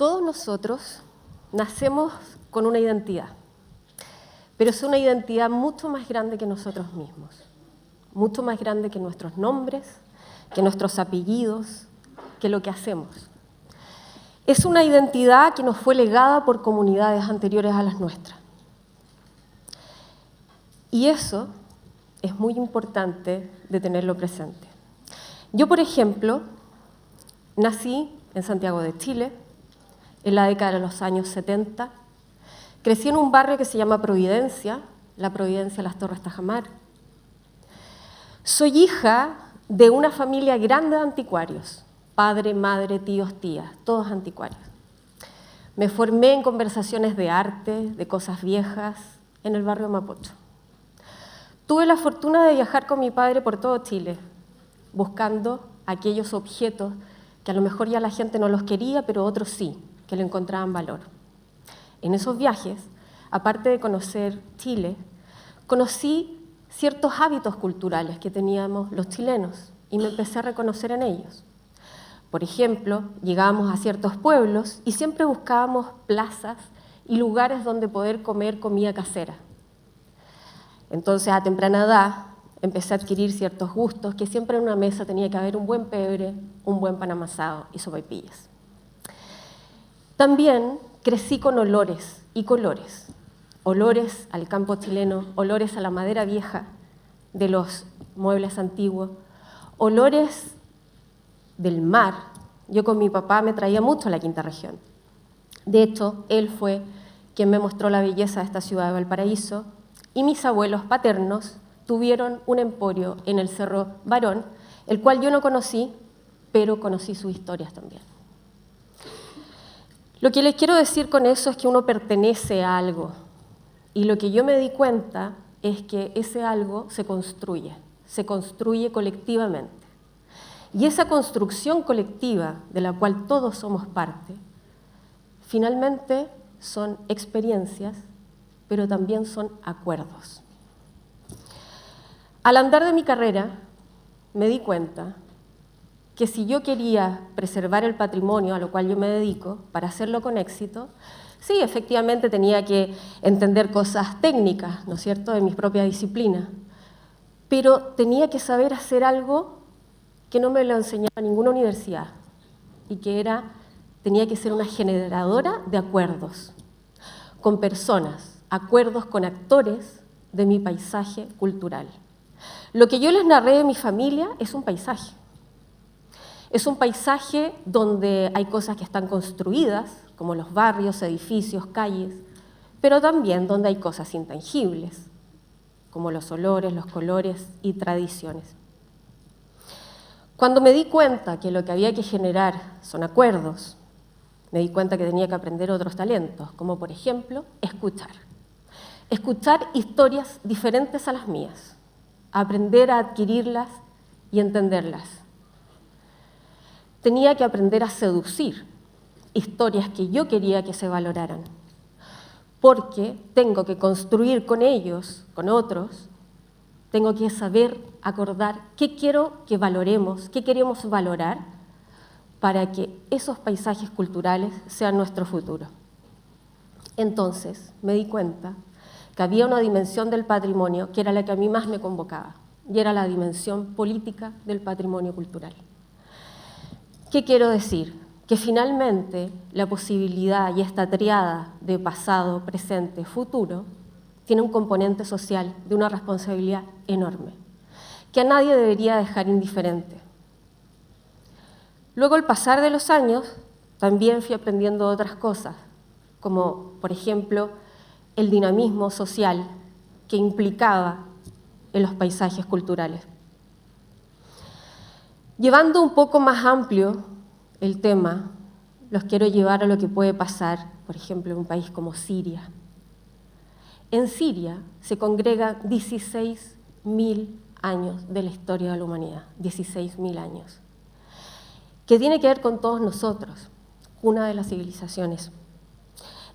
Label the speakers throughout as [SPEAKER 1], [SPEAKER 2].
[SPEAKER 1] Todos nosotros nacemos con una identidad, pero es una identidad mucho más grande que nosotros mismos, mucho más grande que nuestros nombres, que nuestros apellidos, que lo que hacemos. Es una identidad que nos fue legada por comunidades anteriores a las nuestras. Y eso es muy importante de tenerlo presente. Yo, por ejemplo, nací en Santiago de Chile, en la década de los años 70. Crecí en un barrio que se llama Providencia, la Providencia de las Torres Tajamar. Soy hija de una familia grande de anticuarios, padre, madre, tíos, tías, todos anticuarios. Me formé en conversaciones de arte, de cosas viejas, en el barrio Mapocho. Tuve la fortuna de viajar con mi padre por todo Chile, buscando aquellos objetos que a lo mejor ya la gente no los quería, pero otros sí, que le encontraban valor. En esos viajes, aparte de conocer Chile, conocí ciertos hábitos culturales que teníamos los chilenos y me empecé a reconocer en ellos. Por ejemplo, llegábamos a ciertos pueblos y siempre buscábamos plazas y lugares donde poder comer comida casera. Entonces, a temprana edad, empecé a adquirir ciertos gustos, que siempre en una mesa tenía que haber un buen pebre, un buen pan amasado y sopaipillas. También crecí con olores y colores. Olores al campo chileno, olores a la madera vieja de los muebles antiguos, olores del mar. Yo con mi papá me traía mucho a la Quinta Región. De hecho, él fue quien me mostró la belleza de esta ciudad de Valparaíso, y mis abuelos paternos tuvieron un emporio en el Cerro Barón, el cual yo no conocí, pero conocí sus historias también. Lo que les quiero decir con eso es que uno pertenece a algo, y lo que yo me di cuenta es que ese algo se construye colectivamente. Y esa construcción colectiva de la cual todos somos parte, finalmente son experiencias, pero también son acuerdos. Al andar de mi carrera, me di cuenta que si yo quería preservar el patrimonio a lo cual yo me dedico, para hacerlo con éxito, sí, efectivamente tenía que entender cosas técnicas, ¿no es cierto?, de mi propia disciplina, pero tenía que saber hacer algo que no me lo enseñaba ninguna universidad, y que tenía que ser una generadora de acuerdos, con personas, acuerdos con actores de mi paisaje cultural. Lo que yo les narré de mi familia es un paisaje. Es un paisaje donde hay cosas que están construidas, como los barrios, edificios, calles, pero también donde hay cosas intangibles, como los olores, los colores y tradiciones. Cuando me di cuenta que lo que había que generar son acuerdos, me di cuenta que tenía que aprender otros talentos, como por ejemplo, escuchar. Escuchar historias diferentes a las mías, aprender a adquirirlas y entenderlas. Tenía que aprender a seducir historias que yo quería que se valoraran, porque tengo que construir con ellos, con otros, tengo que saber acordar qué quiero que valoremos, qué queremos valorar para que esos paisajes culturales sean nuestro futuro. Entonces me di cuenta que había una dimensión del patrimonio que era la que a mí más me convocaba, y era la dimensión política del patrimonio cultural. ¿Qué quiero decir? Que finalmente la posibilidad y esta triada de pasado, presente, futuro tiene un componente social de una responsabilidad enorme, que a nadie debería dejar indiferente. Luego, al pasar de los años, también fui aprendiendo otras cosas, como, por ejemplo, el dinamismo social que implicaba en los paisajes culturales. Llevando un poco más amplio el tema, los quiero llevar a lo que puede pasar, por ejemplo, en un país como Siria. En Siria se congregan 16.000 años de la historia de la humanidad, 16.000 años, que tiene que ver con todos nosotros, una de las civilizaciones.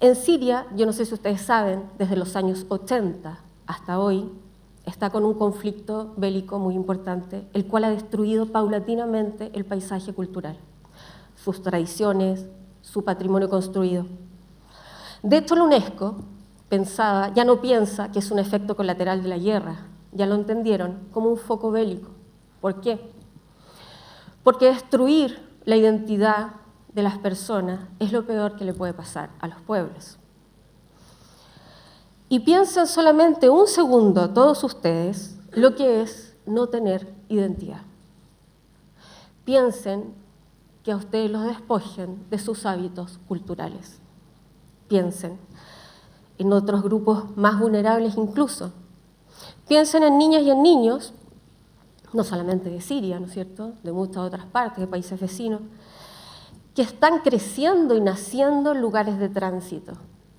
[SPEAKER 1] En Siria, yo no sé si ustedes saben, desde los años 80 hasta hoy, está con un conflicto bélico muy importante, el cual ha destruido paulatinamente el paisaje cultural, sus tradiciones, su patrimonio construido. De hecho, la UNESCO ya no piensa que es un efecto colateral de la guerra, ya lo entendieron como un foco bélico. ¿Por qué? Porque destruir la identidad de las personas es lo peor que le puede pasar a los pueblos. Y piensen solamente un segundo, todos ustedes, lo que es no tener identidad. Piensen que a ustedes los despojen de sus hábitos culturales. Piensen en otros grupos más vulnerables incluso. Piensen en niñas y en niños, no solamente de Siria, ¿no es cierto?, de muchas otras partes, de países vecinos, que están creciendo y naciendo en lugares de tránsito,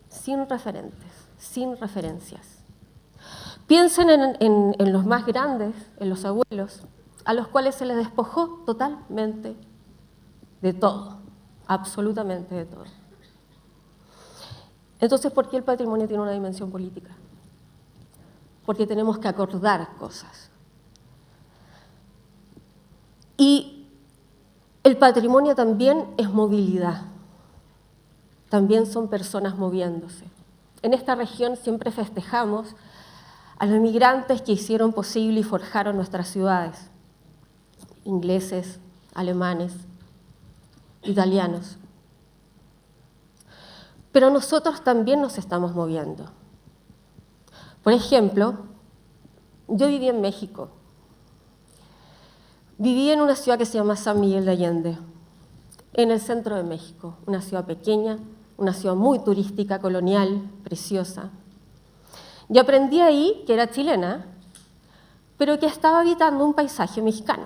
[SPEAKER 1] sin referentes, sin referencias. Piensen en los más grandes, en los abuelos, a los cuales se les despojó totalmente de todo, absolutamente de todo. Entonces, ¿por qué el patrimonio tiene una dimensión política? Porque tenemos que acordar cosas. Y el patrimonio también es movilidad, también son personas moviéndose. En esta región siempre festejamos a los migrantes que hicieron posible y forjaron nuestras ciudades, ingleses, alemanes, italianos. Pero nosotros también nos estamos moviendo. Por ejemplo, yo viví en México. Viví en una ciudad que se llama San Miguel de Allende, en el centro de México, una ciudad pequeña, una ciudad muy turística, colonial, preciosa. Yo aprendí ahí que era chilena, pero que estaba habitando un paisaje mexicano.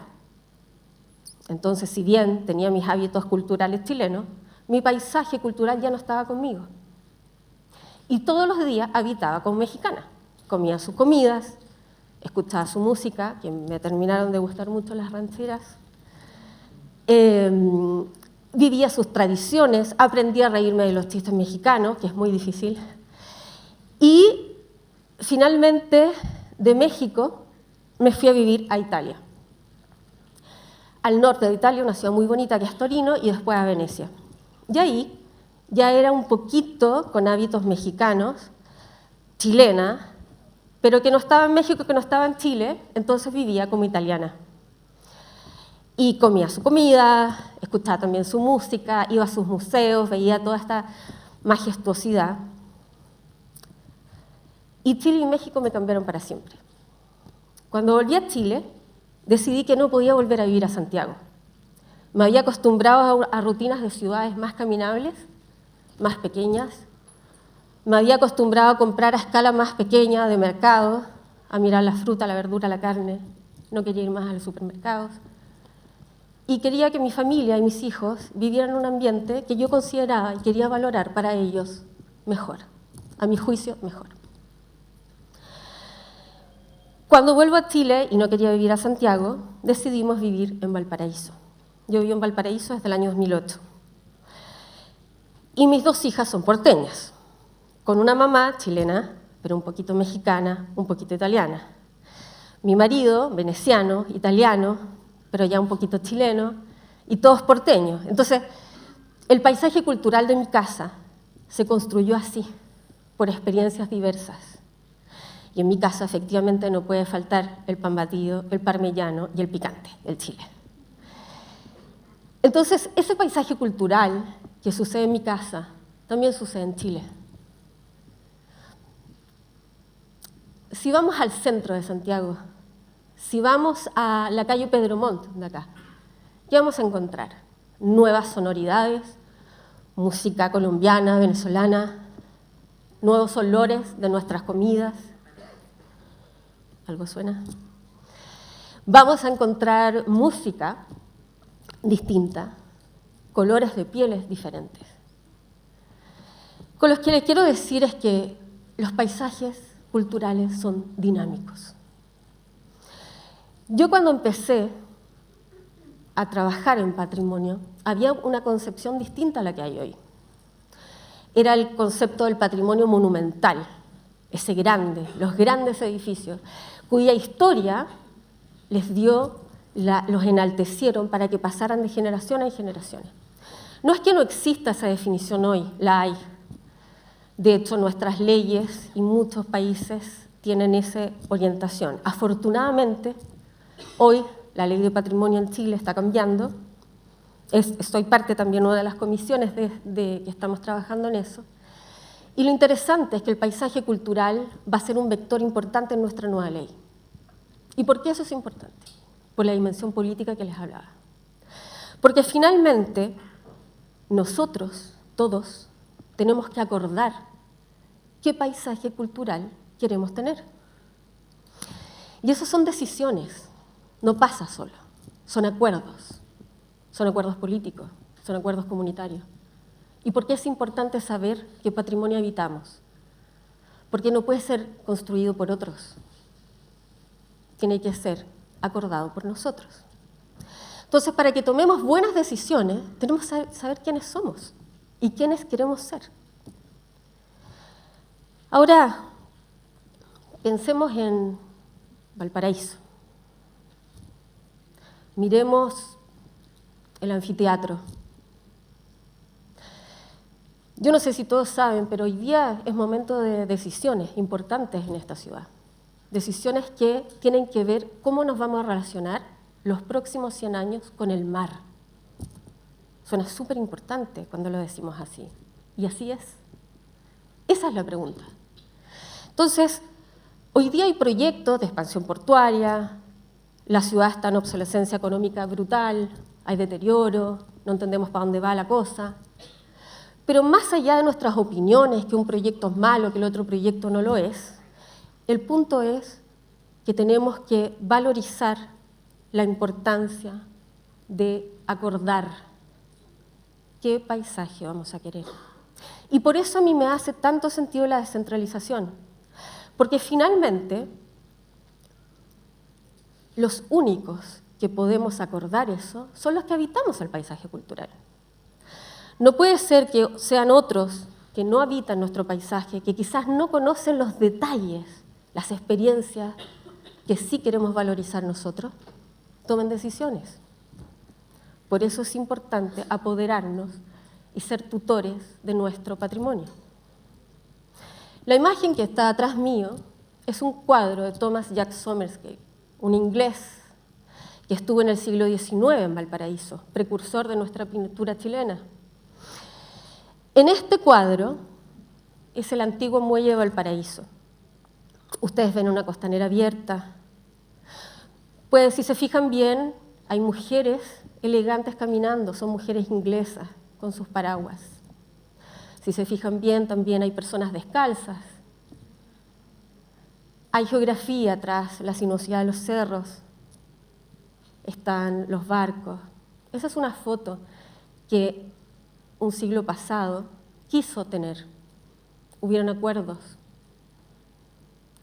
[SPEAKER 1] Entonces, si bien tenía mis hábitos culturales chilenos, mi paisaje cultural ya no estaba conmigo. Y todos los días habitaba con mexicana, comía sus comidas, escuchaba su música, que me terminaron de gustar mucho las rancheras, vivía sus tradiciones, aprendí a reírme de los chistes mexicanos, que es muy difícil, y finalmente de México me fui a vivir a Italia, al norte de Italia, una ciudad muy bonita que es Torino, y después a Venecia. Y ahí ya era un poquito con hábitos mexicanos, chilena, pero que no estaba en México, que no estaba en Chile, entonces vivía como italiana. Y comía su comida, escuchaba también su música, iba a sus museos, veía toda esta majestuosidad. Y Chile y México me cambiaron para siempre. Cuando volví a Chile, decidí que no podía volver a vivir a Santiago. Me había acostumbrado a rutinas de ciudades más caminables, más pequeñas. Me había acostumbrado a comprar a escala más pequeña de mercado, a mirar la fruta, la verdura, la carne. No quería ir más a los supermercados. Y quería que mi familia y mis hijos vivieran en un ambiente que yo consideraba y quería valorar para ellos mejor, a mi juicio mejor. Cuando vuelvo a Chile y no quería vivir a Santiago, decidimos vivir en Valparaíso. Yo vivo en Valparaíso desde el año 2008. Y mis dos hijas son porteñas, con una mamá chilena, pero un poquito mexicana, un poquito italiana. Mi marido, veneciano, italiano, pero ya un poquito chileno, y todos porteños. Entonces, el paisaje cultural de mi casa se construyó así, por experiencias diversas. Y en mi casa, efectivamente, no puede faltar el pan batido, el parmellano y el picante, el chile. Entonces, ese paisaje cultural que sucede en mi casa, también sucede en Chile. Si vamos al centro de Santiago, si vamos a la calle Pedro Montt de acá, ¿qué vamos a encontrar? Nuevas sonoridades, música colombiana, venezolana, nuevos olores de nuestras comidas. ¿Algo suena? Vamos a encontrar música distinta, colores de pieles diferentes. Con lo que les quiero decir es que los paisajes culturales son dinámicos. Yo cuando empecé a trabajar en patrimonio, había una concepción distinta a la que hay hoy. Era el concepto del patrimonio monumental, ese grande, los grandes edificios, cuya historia les dio, los enaltecieron para que pasaran de generación en generación. No es que no exista esa definición hoy, la hay. De hecho, nuestras leyes y muchos países tienen esa orientación. Afortunadamente, hoy la ley de patrimonio en Chile está cambiando. Soy parte también de una de las comisiones que estamos trabajando en eso. Y lo interesante es que el paisaje cultural va a ser un vector importante en nuestra nueva ley. ¿Y por qué eso es importante? Por la dimensión política que les hablaba. Porque finalmente nosotros, todos, tenemos que acordar qué paisaje cultural queremos tener. Y esas son decisiones, no pasa solo, son acuerdos políticos, son acuerdos comunitarios. ¿Y por qué es importante saber qué patrimonio habitamos? Porque no puede ser construido por otros, tiene que ser acordado por nosotros. Entonces, para que tomemos buenas decisiones, tenemos que saber quiénes somos y quiénes queremos ser. Ahora, pensemos en Valparaíso. Miremos el anfiteatro. Yo no sé si todos saben, pero hoy día es momento de decisiones importantes en esta ciudad. Decisiones que tienen que ver cómo nos vamos a relacionar los próximos 100 años con el mar. Suena súper importante cuando lo decimos así. Y así es. Esa es la pregunta. Entonces, hoy día hay proyectos de expansión portuaria, la ciudad está en obsolescencia económica brutal, hay deterioro, no entendemos para dónde va la cosa. Pero más allá de nuestras opiniones, que un proyecto es malo, que el otro proyecto no lo es, el punto es que tenemos que valorizar la importancia de acordar qué paisaje vamos a querer. Y por eso a mí me hace tanto sentido la descentralización, porque finalmente los únicos que podemos acordar eso son los que habitamos el paisaje cultural. No puede ser que sean otros que no habitan nuestro paisaje, que quizás no conocen los detalles, las experiencias que sí queremos valorizar nosotros, tomen decisiones. Por eso es importante apoderarnos y ser tutores de nuestro patrimonio. La imagen que está atrás mío es un cuadro de Thomas Jack Somersby, un inglés que estuvo en el siglo XIX en Valparaíso, precursor de nuestra pintura chilena. En este cuadro es el antiguo muelle de Valparaíso. Ustedes ven una costanera abierta. Pues si se fijan bien, hay mujeres elegantes caminando, son mujeres inglesas con sus paraguas. Si se fijan bien, también hay personas descalzas. Hay geografía atrás, la sinuosidad de los cerros, están los barcos. Esa es una foto que un siglo pasado quiso tener. Hubieron acuerdos,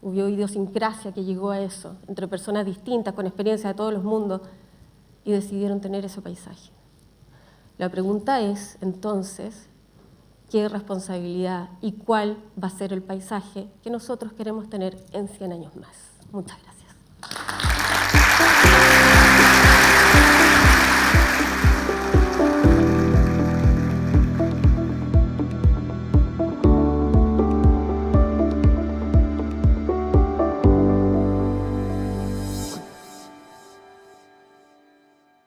[SPEAKER 1] hubo idiosincrasia que llegó a eso, entre personas distintas, con experiencias de todos los mundos, y decidieron tener ese paisaje. La pregunta es, entonces, ¿qué responsabilidad y cuál va a ser el paisaje que nosotros queremos tener en 100 años más? Muchas gracias.